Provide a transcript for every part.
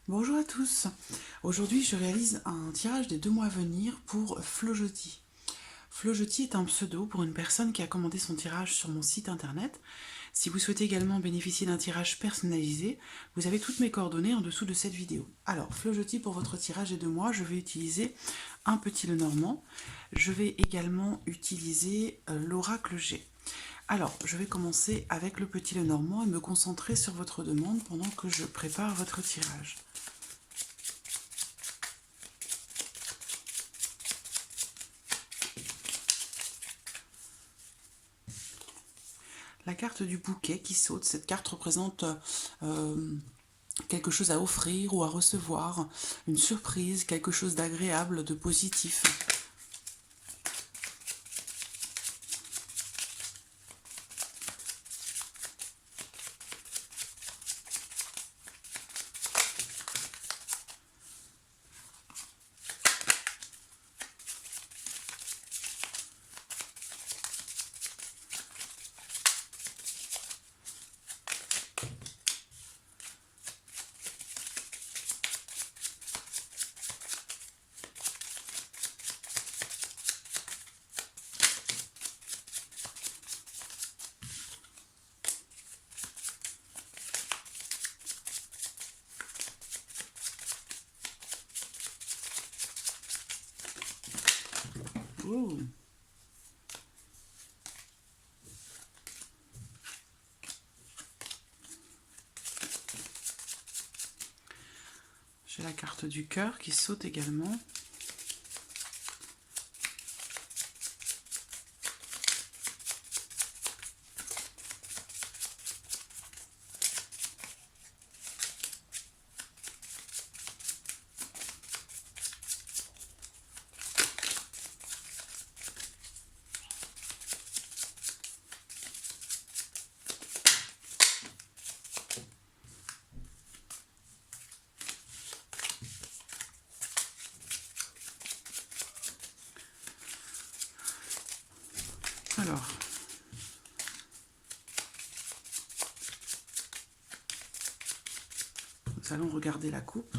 Bonjour à tous. Aujourd'hui, je réalise un tirage des 2 mois à venir pour Flojetti. Flojetti est un pseudo pour une personne qui a commandé son tirage sur mon site internet. Si vous souhaitez également bénéficier d'un tirage personnalisé, vous avez toutes mes coordonnées en dessous de cette vidéo. Alors, Flojetti, pour votre tirage des 2 mois, je vais utiliser un petit Lenormand. Je vais également utiliser l'Oracle G. Alors, je vais commencer avec le petit Lenormand et me concentrer sur votre demande pendant que je prépare votre tirage. La carte du bouquet qui saute, cette carte représente quelque chose à offrir ou à recevoir, une surprise, quelque chose d'agréable, de positif. Ouh. J'ai la carte du cœur qui saute également. Alors, nous allons regarder la coupe.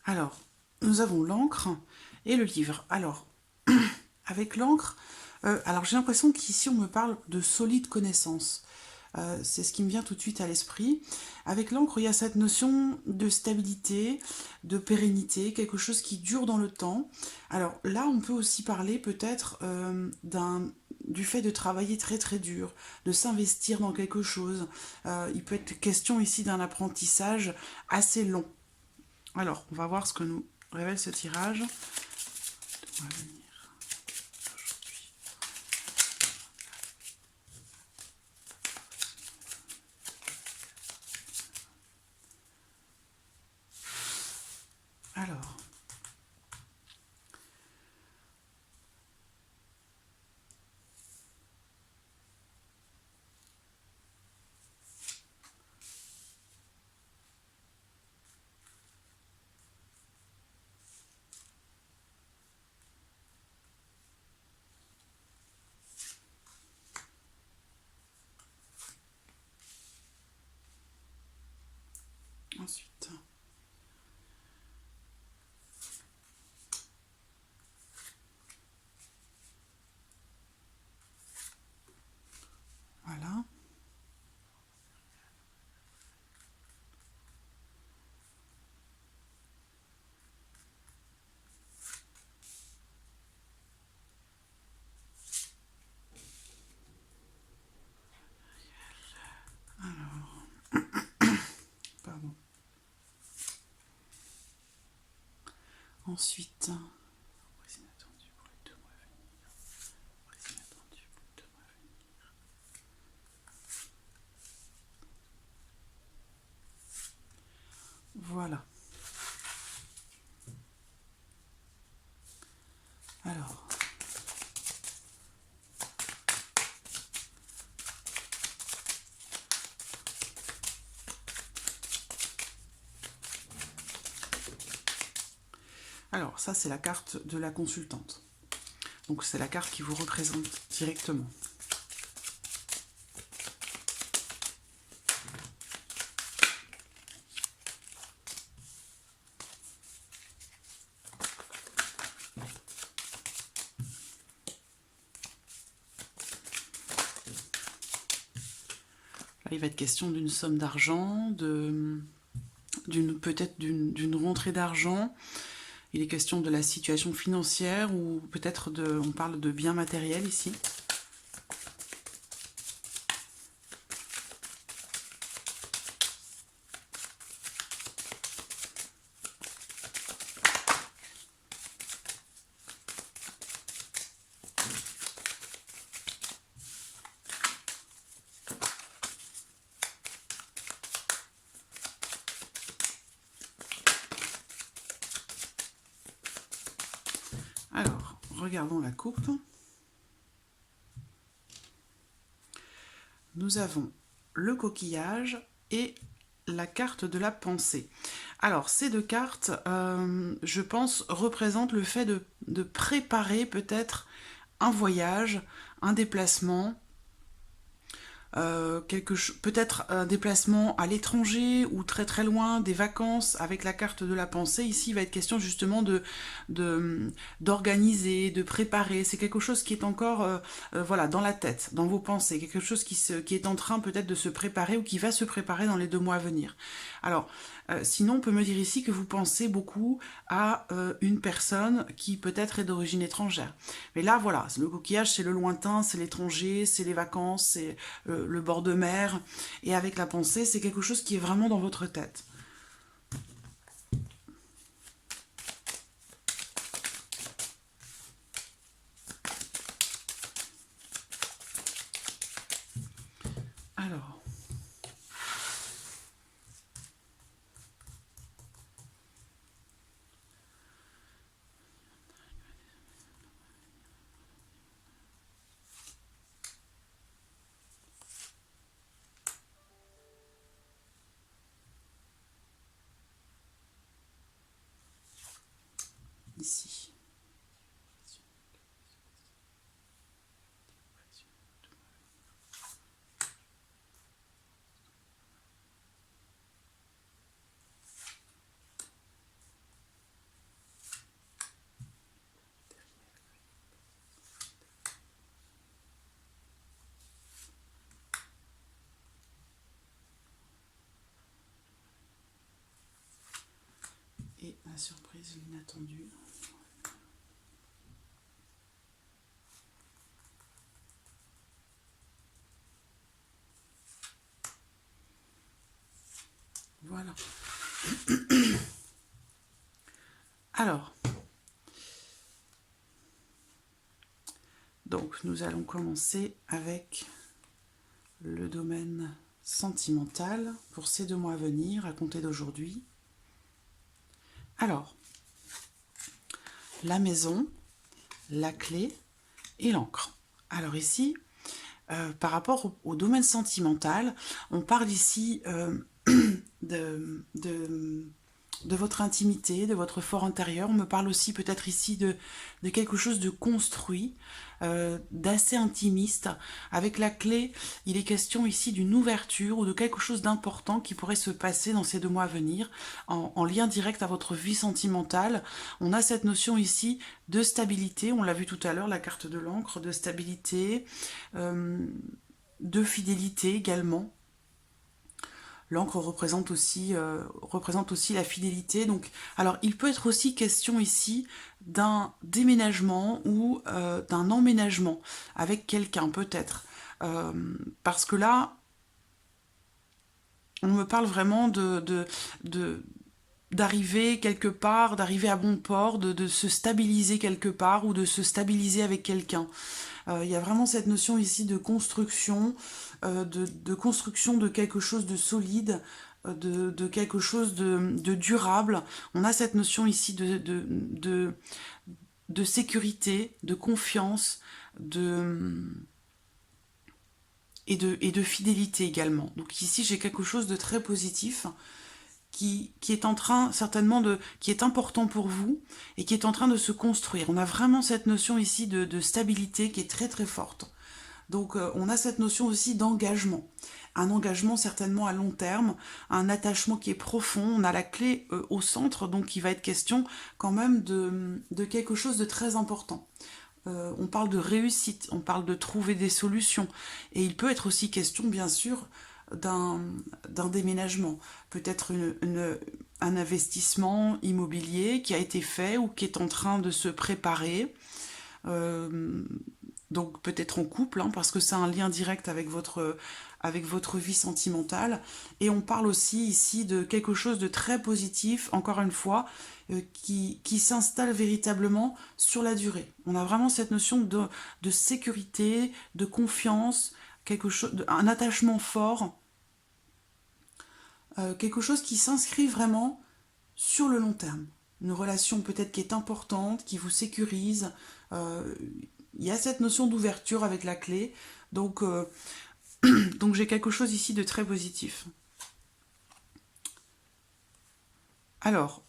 Alors, nous avons l'encre et le livre. Alors, avec l'encre, alors j'ai l'impression qu'ici on me parle de solides connaissances. C'est ce qui me vient tout de suite à l'esprit. Avec l'encre, il y a cette notion de stabilité, de pérennité, quelque chose qui dure dans le temps. Alors là, on peut aussi parler peut-être du fait de travailler très très dur, de s'investir dans quelque chose. Il peut être question ici d'un apprentissage assez long. Alors, on va voir ce que nous révèle ce tirage. Alors, ensuite, voilà. Pardon. Ensuite, voilà. Alors, ça c'est la carte de la consultante. Donc c'est la carte qui vous représente directement. il va être question d'une somme d'argent, peut-être d'une rentrée d'argent. Il est question de la situation financière ou peut-être on parle de biens matériels ici. Alors, regardons la coupe. Nous avons le coquillage et la carte de la pensée. Alors, ces deux cartes, je pense, représentent le fait de préparer peut-être un voyage, un déplacement, peut-être un déplacement à l'étranger ou très très loin, des vacances avec la carte de la pensée. Ici, il va être question justement d'organiser, de préparer. C'est quelque chose qui est encore voilà, dans la tête, dans vos pensées, quelque chose qui est en train peut-être de se préparer ou qui va se préparer dans les 2 mois à venir. Alors, sinon, on peut me dire ici que vous pensez beaucoup à une personne qui peut-être est d'origine étrangère. Mais là, voilà, le coquillage, c'est le lointain, c'est l'étranger, c'est les vacances, c'est le bord de mer. Et avec la pensée, c'est quelque chose qui est vraiment dans votre tête. Alors... ici. Et la surprise, l'inattendue. Voilà. Alors, donc nous allons commencer avec le domaine sentimental pour ces 2 mois à venir, à compter d'aujourd'hui. Alors, la maison, la clé et l'encre. Alors ici, par rapport au domaine sentimental, on parle ici de votre intimité, de votre fort intérieur. On me parle aussi peut-être ici de quelque chose de construit, d'assez intimiste. Avec la clé, il est question ici d'une ouverture ou de quelque chose d'important qui pourrait se passer dans ces 2 mois à venir, en lien direct à votre vie sentimentale. On a cette notion ici de stabilité, on l'a vu tout à l'heure, la carte de l'encre, de stabilité, de fidélité également. L'encre représente aussi la fidélité. Donc, alors, il peut être aussi question ici d'un déménagement ou d'un emménagement avec quelqu'un, peut-être. Parce que là, on me parle vraiment d'arriver quelque part, d'arriver à bon port, de se stabiliser quelque part ou de se stabiliser avec quelqu'un. Il y a vraiment cette notion ici de construction, de construction de quelque chose de solide, de quelque chose de durable. On a cette notion ici de sécurité, de confiance, et de fidélité également. Donc ici, j'ai quelque chose de très positif qui est en train, certainement, qui est important pour vous et qui est en train de se construire. On a vraiment cette notion ici de stabilité qui est très très forte. Donc on a cette notion aussi d'engagement. Un engagement certainement à long terme, un attachement qui est profond. On a la clé au centre, donc il va être question quand même de quelque chose de très important. On parle de réussite, on parle de trouver des solutions. Et il peut être aussi question, bien sûr, d'un déménagement, peut-être un investissement immobilier qui a été fait ou qui est en train de se préparer. Donc peut-être en couple, hein, parce que c'est un lien direct avec votre vie sentimentale. Et on parle aussi ici de quelque chose de très positif, encore une fois, qui s'installe véritablement sur la durée. On a vraiment cette notion de sécurité, de confiance, un attachement fort, quelque chose qui s'inscrit vraiment sur le long terme. Une relation peut-être qui est importante, qui vous sécurise. Il y a cette notion d'ouverture avec la clé. Donc, donc j'ai quelque chose ici de très positif. Alors,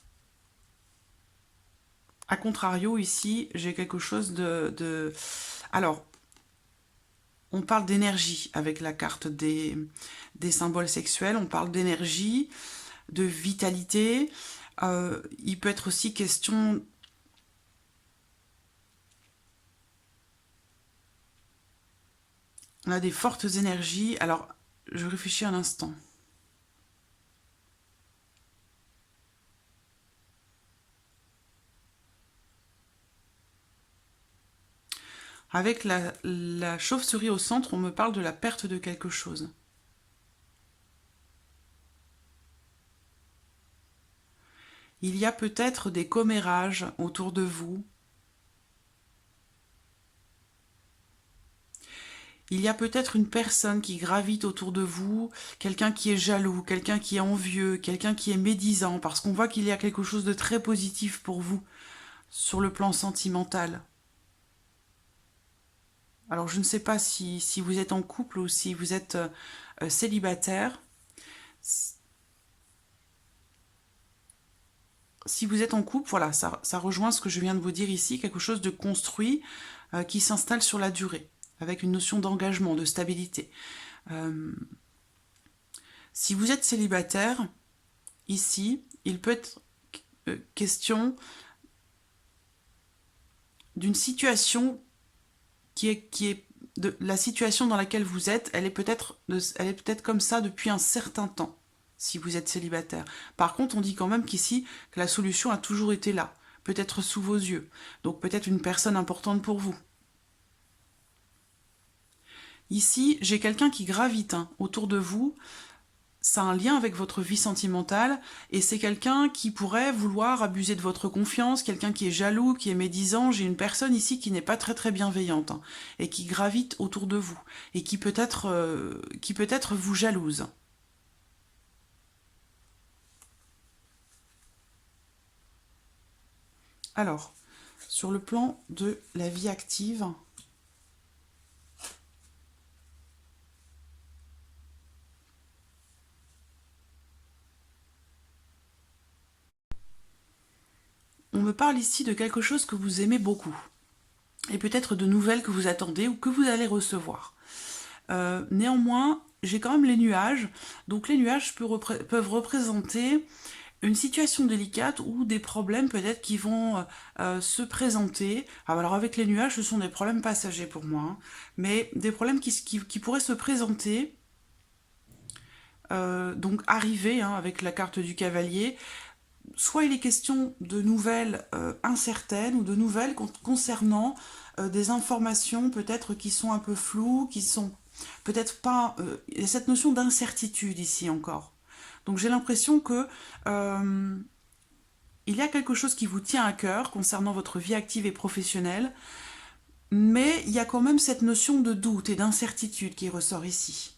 à contrario, ici, j'ai quelque chose de... Alors, on parle d'énergie avec la carte des symboles sexuels. On parle d'énergie, de vitalité. Il peut être aussi question... On a des fortes énergies. Alors, je réfléchis un instant. Avec la chauve-souris au centre, on me parle de la perte de quelque chose. Il y a peut-être des commérages autour de vous. Il y a peut-être une personne qui gravite autour de vous, quelqu'un qui est jaloux, quelqu'un qui est envieux, quelqu'un qui est médisant, parce qu'on voit qu'il y a quelque chose de très positif pour vous sur le plan sentimental. Alors je ne sais pas si vous êtes en couple ou si vous êtes célibataire. Si vous êtes en couple, voilà, ça rejoint ce que je viens de vous dire ici, quelque chose de construit qui s'installe sur la durée, avec une notion d'engagement, de stabilité. Si vous êtes célibataire, ici, il peut être question d'une situation qui est de la situation dans laquelle vous êtes, elle est peut-être comme ça depuis un certain temps, si vous êtes célibataire. Par contre, on dit quand même qu'ici, que la solution a toujours été là, peut-être sous vos yeux, donc peut-être une personne importante pour vous. Ici, j'ai quelqu'un qui gravite autour de vous, ça a un lien avec votre vie sentimentale, et c'est quelqu'un qui pourrait vouloir abuser de votre confiance, quelqu'un qui est jaloux, qui est médisant. J'ai une personne ici qui n'est pas très très bienveillante, et qui gravite autour de vous, et qui peut-être vous jalouse. Alors, sur le plan de la vie active, on me parle ici de quelque chose que vous aimez beaucoup, et peut-être de nouvelles que vous attendez ou que vous allez recevoir. Néanmoins, j'ai quand même les nuages, donc les nuages peuvent représenter une situation délicate ou des problèmes peut-être qui vont se présenter. Alors avec les nuages, ce sont des problèmes passagers pour moi, mais des problèmes qui pourraient se présenter, donc arriver avec la carte du cavalier. Soit il est question de nouvelles incertaines ou de nouvelles concernant des informations peut-être qui sont un peu floues, qui sont peut-être pas... il y a cette notion d'incertitude ici encore. Donc j'ai l'impression que il y a quelque chose qui vous tient à cœur concernant votre vie active et professionnelle, mais il y a quand même cette notion de doute et d'incertitude qui ressort ici.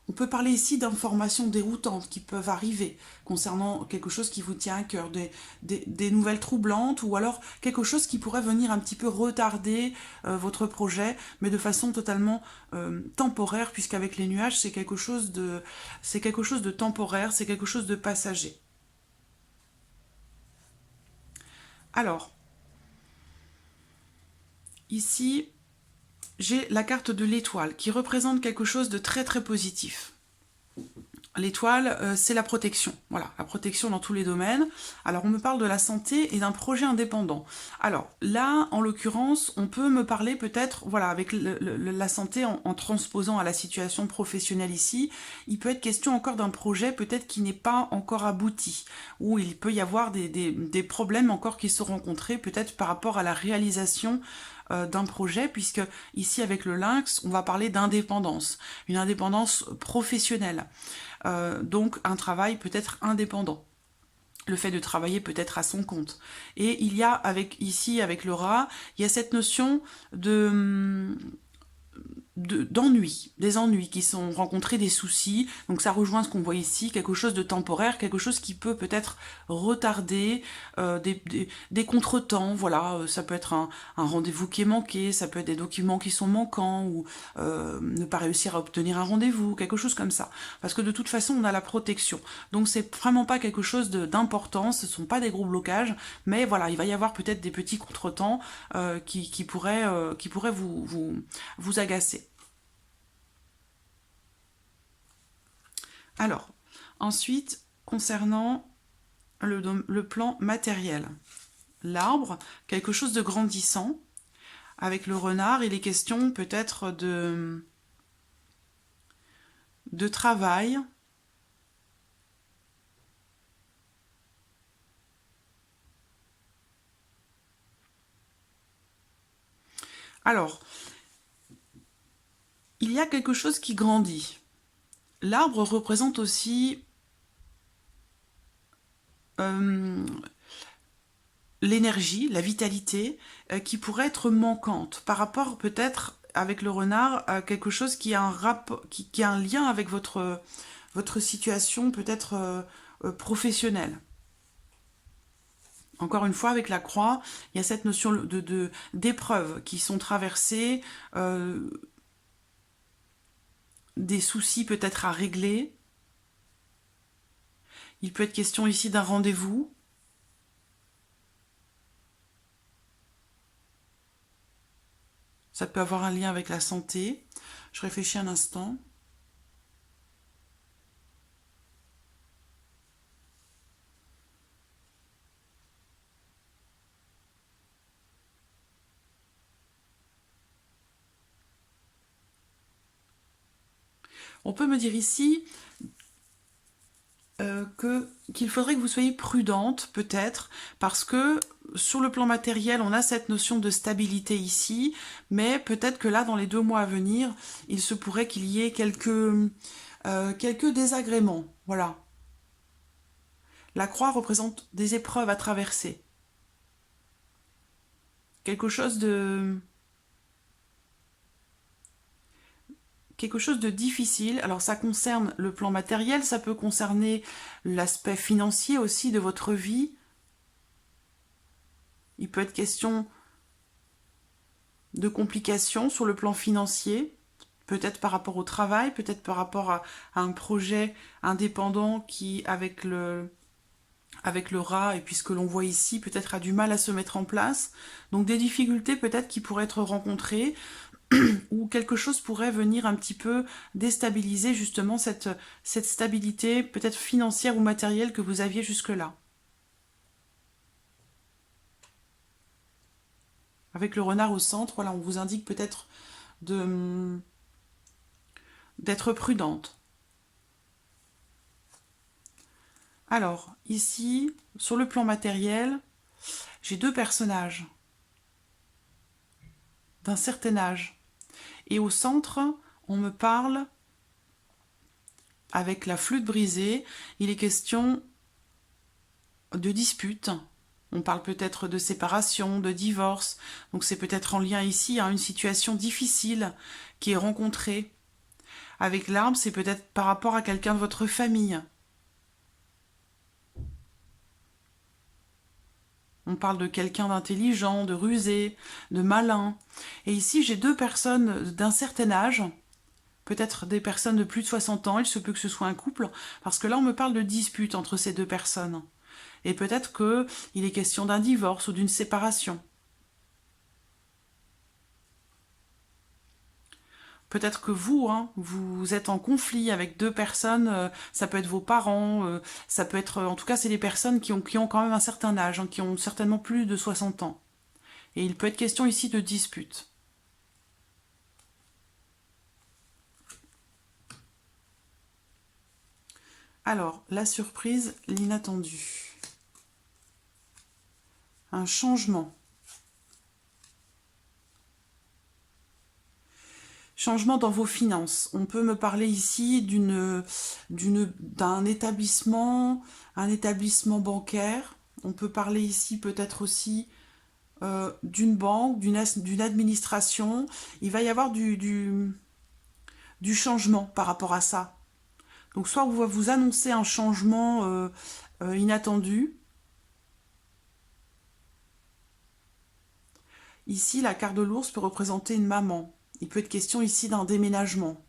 On peut parler ici d'informations déroutantes qui peuvent arriver concernant quelque chose qui vous tient à cœur, des nouvelles troublantes ou alors quelque chose qui pourrait venir un petit peu retarder votre projet, mais de façon totalement temporaire, puisqu'avec les nuages, c'est quelque chose de temporaire, c'est quelque chose de passager. Alors, ici, j'ai la carte de l'étoile qui représente quelque chose de très très positif. L'étoile, c'est la protection. Voilà, la protection dans tous les domaines. Alors, on me parle de la santé et d'un projet indépendant. Alors, là, en l'occurrence, on peut me parler peut-être, voilà, avec la santé en transposant à la situation professionnelle ici, il peut être question encore d'un projet peut-être qui n'est pas encore abouti, où il peut y avoir des problèmes encore qui se rencontrés, peut-être par rapport à la réalisation d'un projet, puisque ici, avec le lynx, on va parler d'indépendance, une indépendance professionnelle. Donc un travail peut-être indépendant. Le fait de travailler peut-être à son compte. Et il y a ici avec le rat, il y a cette notion d'ennui, des ennuis qui sont rencontrés, des soucis. Donc ça rejoint ce qu'on voit ici, quelque chose de temporaire, quelque chose qui peut peut-être retarder, des contretemps, voilà, ça peut être un rendez-vous qui est manqué, ça peut être des documents qui sont manquants, ou ne pas réussir à obtenir un rendez-vous, quelque chose comme ça. Parce que de toute façon, on a la protection. Donc c'est vraiment pas quelque chose d'important, ce sont pas des gros blocages, mais voilà, il va y avoir peut-être des petits contretemps qui pourraient vous agacer. Alors, ensuite, concernant le plan matériel, l'arbre, quelque chose de grandissant. Avec le renard, il est question peut-être de travail. Alors, il y a quelque chose qui grandit. L'arbre représente aussi l'énergie, la vitalité, qui pourrait être manquante par rapport peut-être avec le renard à quelque chose qui a qui a un lien avec votre situation peut-être professionnelle. Encore une fois, avec la croix, il y a cette notion d'épreuves qui sont traversées, des soucis peut-être à régler. Il peut être question ici d'un rendez-vous. Ça peut avoir un lien avec la santé. Je réfléchis un instant. On peut me dire ici qu'il faudrait que vous soyez prudente, peut-être, parce que sur le plan matériel, on a cette notion de stabilité ici, mais peut-être que là, dans les 2 mois à venir, il se pourrait qu'il y ait quelques désagréments. Voilà. La croix représente des épreuves à traverser. Quelque chose de difficile. Alors ça concerne le plan matériel, ça peut concerner l'aspect financier aussi de votre vie. Il peut être question de complications sur le plan financier, peut-être par rapport au travail, peut-être par rapport à un projet indépendant qui, avec le rat et puis ce que l'on voit ici, peut-être a du mal à se mettre en place. Donc des difficultés peut-être qui pourraient être rencontrées, ou quelque chose pourrait venir un petit peu déstabiliser justement cette stabilité peut-être financière ou matérielle que vous aviez jusque-là. Avec le renard au centre, voilà, on vous indique peut-être d'être prudente. Alors, ici, sur le plan matériel, j'ai 2 personnages d'un certain âge. Et au centre, on me parle, avec la flûte brisée, il est question de dispute. On parle peut-être de séparation, de divorce. Donc c'est peut-être en lien ici à une situation difficile qui est rencontrée. Avec l'arbre, c'est peut-être par rapport à quelqu'un de votre famille. On parle de quelqu'un d'intelligent, de rusé, de malin. Et ici, j'ai 2 personnes d'un certain âge, peut-être des personnes de plus de 60 ans, il se peut que ce soit un couple, parce que là, on me parle de dispute entre ces 2 personnes. Et peut-être qu'il est question d'un divorce ou d'une séparation. Peut-être que vous, hein, vous êtes en conflit avec deux personnes, ça peut être vos parents, ça peut être... En tout cas, c'est des personnes qui ont quand même un certain âge, hein, qui ont certainement plus de 60 ans. Et il peut être question ici de dispute. Alors, la surprise, l'inattendu. Un changement. Changement dans vos finances. On peut me parler ici d'un établissement, un établissement bancaire. On peut parler ici peut-être aussi d'une banque, d'une administration. Il va y avoir du changement par rapport à ça. Donc soit vous vous annoncez un changement inattendu. Ici, la carte de l'ours peut représenter une maman. Il peut être question ici d'un déménagement.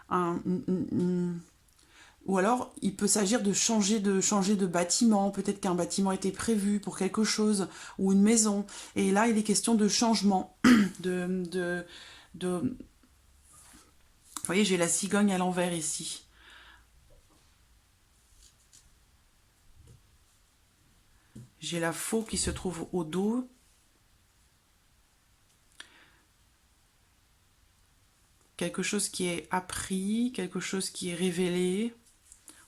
Ou alors, il peut s'agir de changer de bâtiment. Peut-être qu'un bâtiment était prévu pour quelque chose, ou une maison. Et là, il est question de changement. Vous voyez, j'ai la cigogne à l'envers ici. J'ai la faux qui se trouve au dos. Quelque chose qui est appris, quelque chose qui est révélé,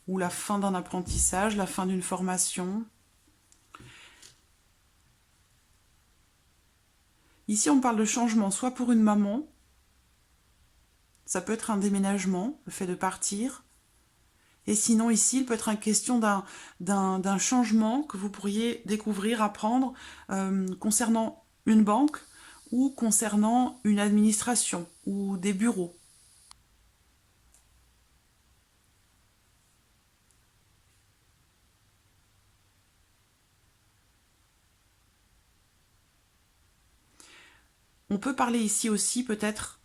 ou la fin d'un apprentissage, la fin d'une formation. Ici, on parle de changement, soit pour une maman, ça peut être un déménagement, le fait de partir, et sinon ici, il peut être une question d'un changement que vous pourriez découvrir, apprendre concernant une banque ou concernant une administration ou des bureaux. On peut parler ici aussi peut-être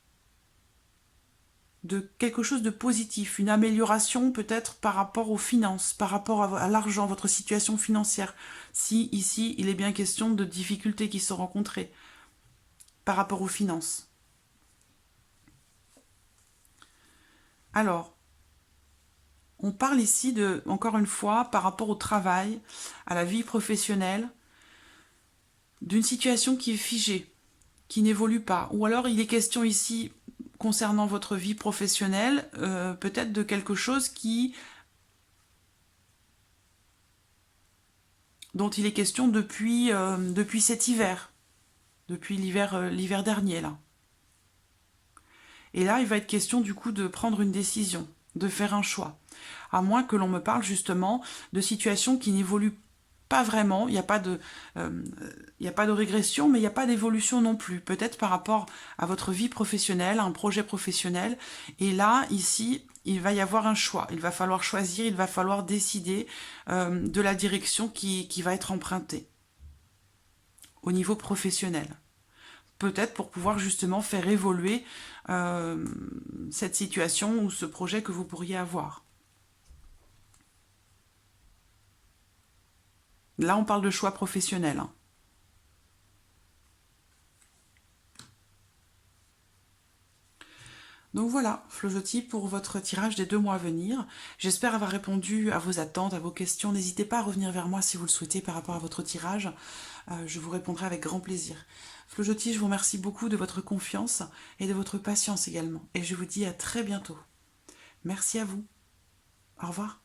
de quelque chose de positif, une amélioration peut-être par rapport aux finances, par rapport à l'argent, votre situation financière. Si ici, il est bien question de difficultés qui sont rencontrées par rapport aux finances. Alors, on parle ici de, encore une fois, par rapport au travail, à la vie professionnelle, d'une situation qui est figée, qui n'évolue pas. Ou alors il est question ici, concernant votre vie professionnelle, peut-être de quelque chose dont il est question depuis cet hiver, depuis l'hiver dernier là. Et là, il va être question du coup de prendre une décision, de faire un choix. À moins que l'on me parle justement de situations qui n'évoluent pas vraiment, il n'y a pas de régression, mais il n'y a pas d'évolution non plus. Peut-être par rapport à votre vie professionnelle, à un projet professionnel. Et là, ici, il va y avoir un choix. Il va falloir choisir, il va falloir décider de la direction qui va être empruntée au niveau professionnel. Peut-être pour pouvoir justement faire évoluer cette situation ou ce projet que vous pourriez avoir. Là, on parle de choix professionnel. Hein. Donc voilà, Flojotti, pour votre tirage des 2 mois à venir. J'espère avoir répondu à vos attentes, à vos questions. N'hésitez pas à revenir vers moi si vous le souhaitez par rapport à votre tirage. Je vous répondrai avec grand plaisir. Flojotti, je vous remercie beaucoup de votre confiance et de votre patience également. Et je vous dis à très bientôt. Merci à vous. Au revoir.